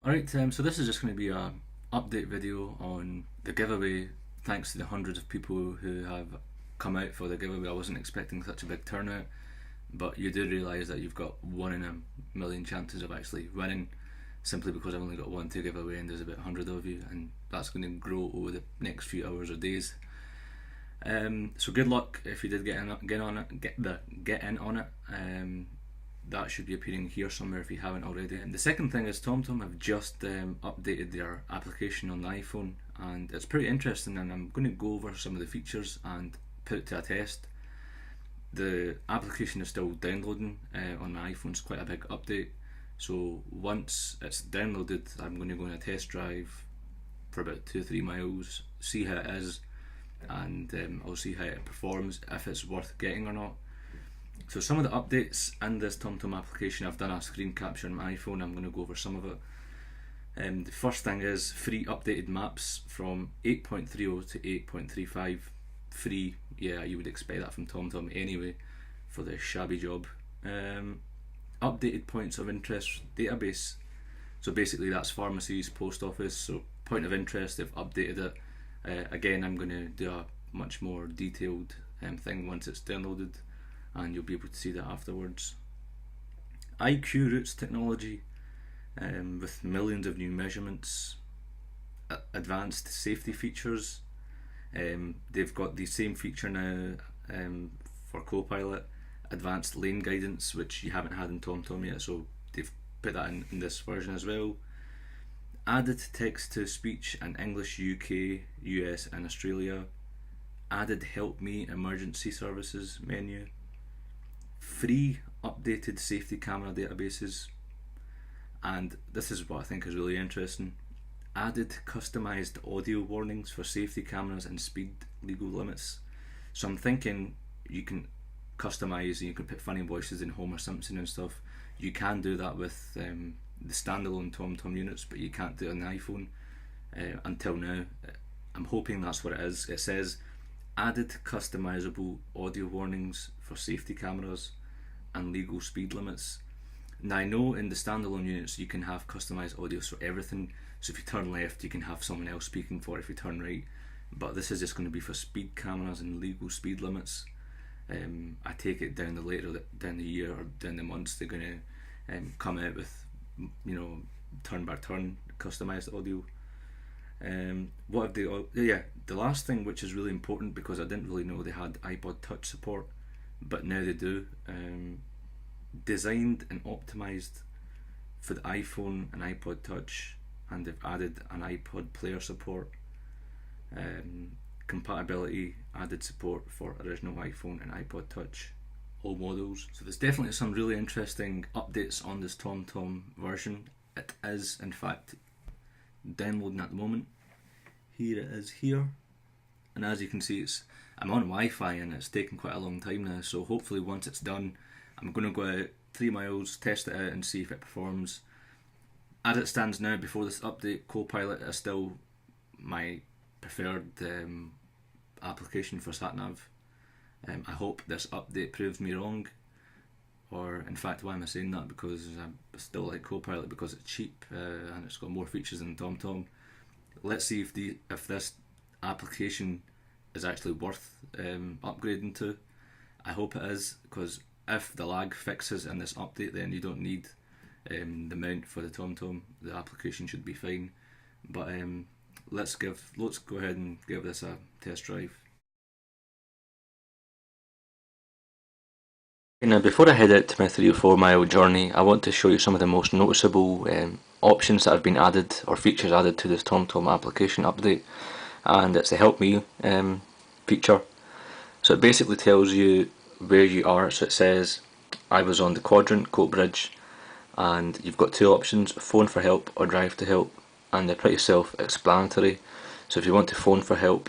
Alright, so this is just going to be a update video on the giveaway. Thanks to the hundreds of people who have come out for the giveaway. I wasn't expecting such a big turnout, but you do realise that you've got 1 in a million chances of actually winning, simply because I've only got one to give away and there's about 100 of you, and that's going to grow over the next few hours or days. So good luck if you did get in on it. That should be appearing here somewhere if you haven't already. And the second thing is TomTom have just updated their application on the iPhone, and it's pretty interesting, and I'm going to go over some of the features and put it to a test. The application is still downloading on my iPhone. It's quite a big update, so once it's downloaded I'm going to go on a test drive for about 2-3 miles, see how it is, and I'll see how it performs, if it's worth getting or not. So some of the updates in this TomTom application, I've done a screen capture on my iPhone. I'm going to go over some of it. The first thing is free updated maps from 8.30 to 8.35. Free, yeah, you would expect that from TomTom anyway for the shabby job. Updated points of interest database. So basically that's pharmacies, post office. So point of interest, they've updated it. Again, I'm going to do a much more detailed thing once it's downloaded, and you'll be able to see that afterwards. IQ routes technology, with millions of new measurements, advanced safety features. They've got the same feature now for Copilot, advanced lane guidance, which you haven't had in TomTom yet, so they've put that in this version as well. Added text to speech in English, UK, US and Australia. Added help me emergency services menu. Free updated safety camera databases, and this is what I think is really interesting. Added customized audio warnings for safety cameras and speed legal limits. So I'm thinking you can customize and you can put funny voices in Homer Simpson and stuff. You can do that with the standalone TomTom units, but you can't do it on the iPhone until now. I'm hoping that's what it is. It says added customizable audio warnings for safety cameras and legal speed limits. Now I know in the standalone units you can have customized audio for everything, so if you turn left you can have someone else speaking for it if you turn right, but this is just going to be for speed cameras and legal speed limits. I take it down the year or down the months they're going to come out with, you know, turn by turn customized audio. What have they? Yeah, the last thing, which is really important because I didn't really know they had iPod Touch support, but now they do. Designed and optimized for the iPhone and iPod Touch, and they've added an iPod player support. Compatibility, added support for original iPhone and iPod Touch, all models. So there's definitely some really interesting updates on this TomTom version. It is in fact downloading at the moment. Here it is here, and as you can see I'm on Wi-Fi and it's taking quite a long time now, so hopefully once it's done I'm going to go out 3 miles, test it out and see if it performs. As it stands now, before this update, Copilot is still my preferred application for SatNav. I hope this update proves me wrong, or in fact, why am I saying that? Because I still like Copilot because it's cheap and it's got more features than TomTom. Let's see if this application is actually worth upgrading to. I hope it is, because if the lag fixes in this update, then you don't need the mount for the TomTom. The application should be fine. But let's go ahead and give this a test drive. Now, before I head out to my 3 or 4 mile journey, I want to show you some of the most noticeable options that have been added, or features added to this TomTom application update, and it's the Help Me feature. So it basically tells you where you are. So it says I was on the Quadrant, Coatbridge, and you've got 2 options, phone for help or drive to help, and they're pretty self-explanatory. So if you want to phone for help,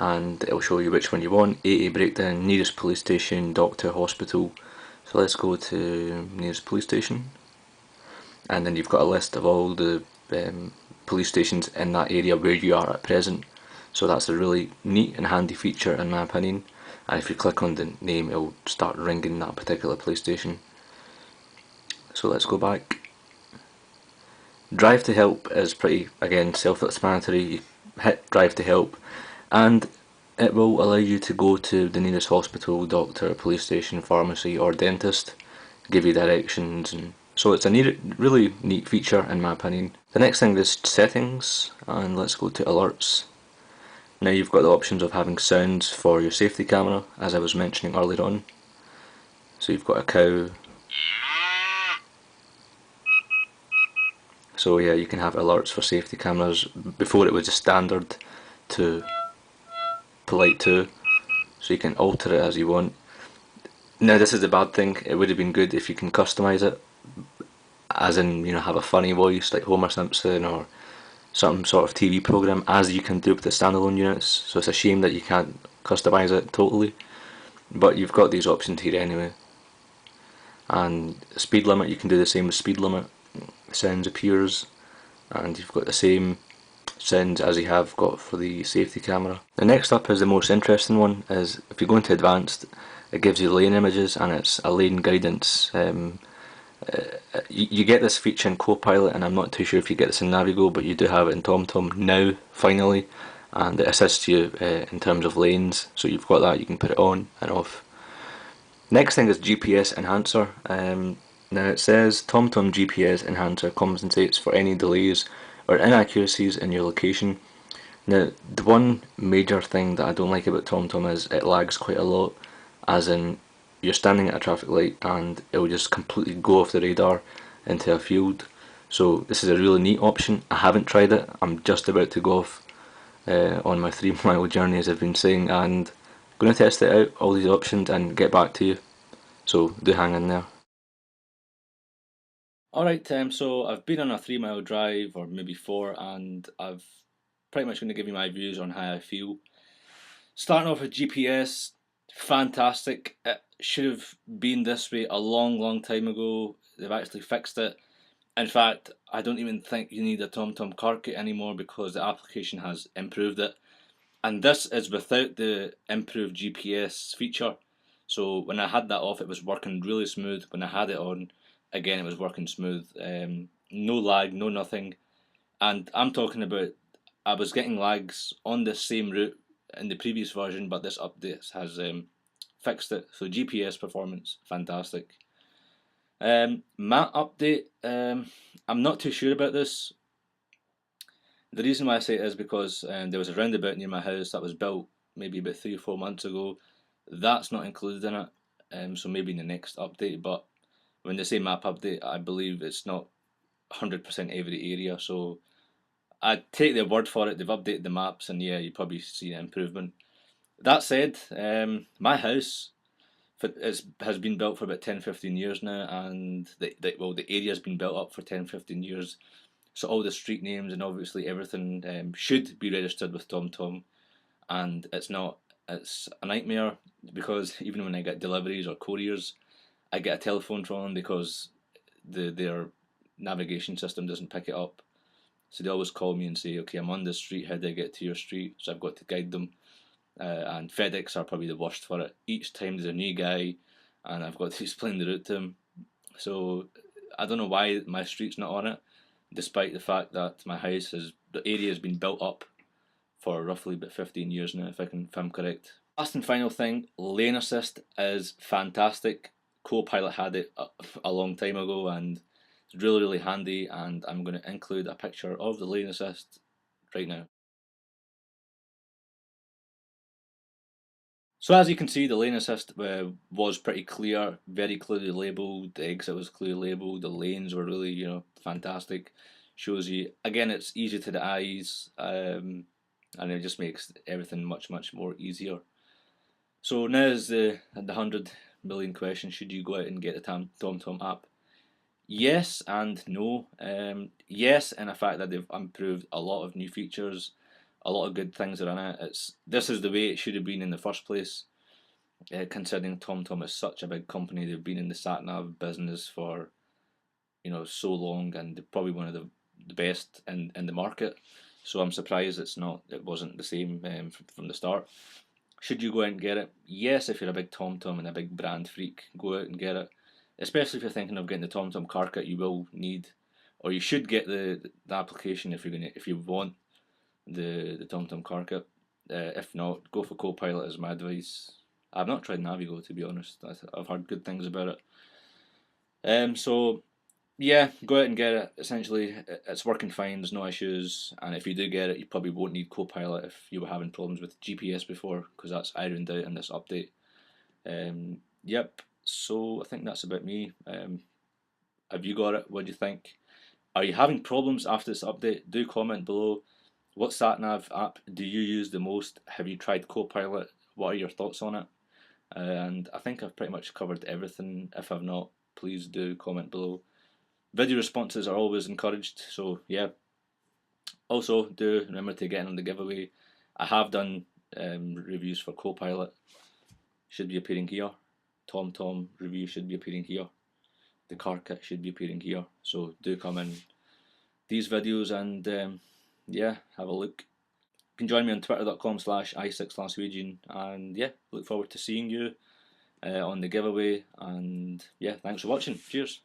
and it'll show you which one you want. AA breakdown, nearest police station, doctor, hospital. So let's go to nearest police station, and then you've got a list of all the police stations in that area where you are at present. So that's a really neat and handy feature in my opinion, and if you click on the name it'll start ringing that particular police station. So let's go back. Drive to help is pretty, again, self-explanatory. You hit drive to help, and it will allow you to go to the nearest hospital, doctor, police station, pharmacy, or dentist, give you directions, and so it's a really neat feature in my opinion. The next thing is settings, and let's go to alerts. Now you've got the options of having sounds for your safety camera, as I was mentioning earlier on. So you've got a cow. So yeah, you can have alerts for safety cameras. Before it was just standard to polite to, so you can alter it as you want. Now this is the bad thing, it would have been good if you can customise it, as in, have a funny voice like Homer Simpson or some sort of TV program, as you can do with the standalone units, so it's a shame that you can't customise it totally, but you've got these options here anyway. And speed limit, you can do the same with speed limit, sounds appears, and you've got the same sounds as you have got for the safety camera. The next up is the most interesting one, is if you go into advanced, it gives you lane images and it's a lane guidance. You get this feature in Copilot, and I'm not too sure if you get this in Navigo, but you do have it in TomTom now, finally, and it assists you in terms of lanes, so you've got that, you can put it on and off. Next thing is GPS enhancer. Now it says TomTom GPS enhancer compensates for any delays or inaccuracies in your location. Now, the one major thing that I don't like about TomTom is it lags quite a lot, as in you're standing at a traffic light and it will just completely go off the radar into a field. So this is a really neat option. I haven't tried it. I'm just about to go off on my 3 mile journey, as I've been saying, and I'm going to test it out, all these options, and get back to you. So do hang in there. Alright, so I've been on a 3 mile drive, or maybe four, and I've pretty much going to give you my views on how I feel. Starting off with GPS, fantastic. It should have been this way a long, long time ago. They've actually fixed it. In fact, I don't even think you need a TomTom car kit anymore because the application has improved it. And this is without the improved GPS feature. So when I had that off, it was working really smooth. When I had it on, again, it was working smooth. No lag, no nothing. And I'm talking about, I was getting lags on the same route in the previous version, but this update has fixed it. So GPS performance, fantastic. Map update, I'm not too sure about this. The reason why I say it is because there was a roundabout near my house that was built maybe about 3 or 4 months ago. That's not included in it, so maybe in the next update. But when they say map update, I believe it's not 100% every area. So I take their word for it. They've updated the maps, and yeah, you probably see an improvement. That said, my house has been built for about 10-15 years now, and the area's been built up for 10-15 years. So all the street names and obviously everything should be registered with TomTom, and it's not. It's a nightmare because even when I get deliveries or couriers, I get a telephone from them because their navigation system doesn't pick it up. So they always call me and say, "Okay, I'm on this street. How do I get to your street?" So I've got to guide them. And FedEx are probably the worst for it. Each time there's a new guy, and I've got to explain the route to him. So I don't know why my street's not on it, despite the fact that the area has been built up for roughly about 15 years now, if I'm correct. Last and final thing, lane assist is fantastic. Copilot had it a long time ago, and it's really, really handy. And I'm going to include a picture of the lane assist right now. So as you can see, the lane assist was pretty clear, very clearly labelled. The exit was clearly labelled. The lanes were really, fantastic. Shows you again, it's easy to the eyes, and it just makes everything much, much more easier. So now is the 100 million question: should you go out and get the TomTom app? Yes and no. Yes, in the fact that they've improved a lot of new features, a lot of good things are in it. This is the way it should have been in the first place. Considering TomTom is such a big company, they've been in the sat nav business for so long, and they're probably one of the best in the market. So I'm surprised it wasn't the same from the start. Should you go out and get it? Yes, if you're a big TomTom and a big brand freak, go out and get it. Especially if you're thinking of getting the TomTom car kit, you will need or you should get the application if you want the TomTom car kit. If not, go for Copilot is my advice. I've not tried Navigo, to be honest. I've heard good things about it. So yeah, go out and get it. Essentially, it's working fine. There's no issues, and if you do get it, you probably won't need Copilot if you were having problems with GPS before, because that's ironed out in this update. Yep. So I think that's about me. Have you got it? What do you think? Are you having problems after this update? Do comment below. What sat-nav app do you use the most? Have you tried Copilot? What are your thoughts on it? And I think I've pretty much covered everything. If I've not, please do comment below. Video responses are always encouraged, so yeah. Also, do remember to get in on the giveaway. I have done reviews for Copilot. Should be appearing here. TomTom review should be appearing here. The car kit should be appearing here. So do come in these videos and yeah, have a look. You can join me on twitter.com/i6laswegian, and yeah, look forward to seeing you on the giveaway. And yeah, thanks for watching. Cheers.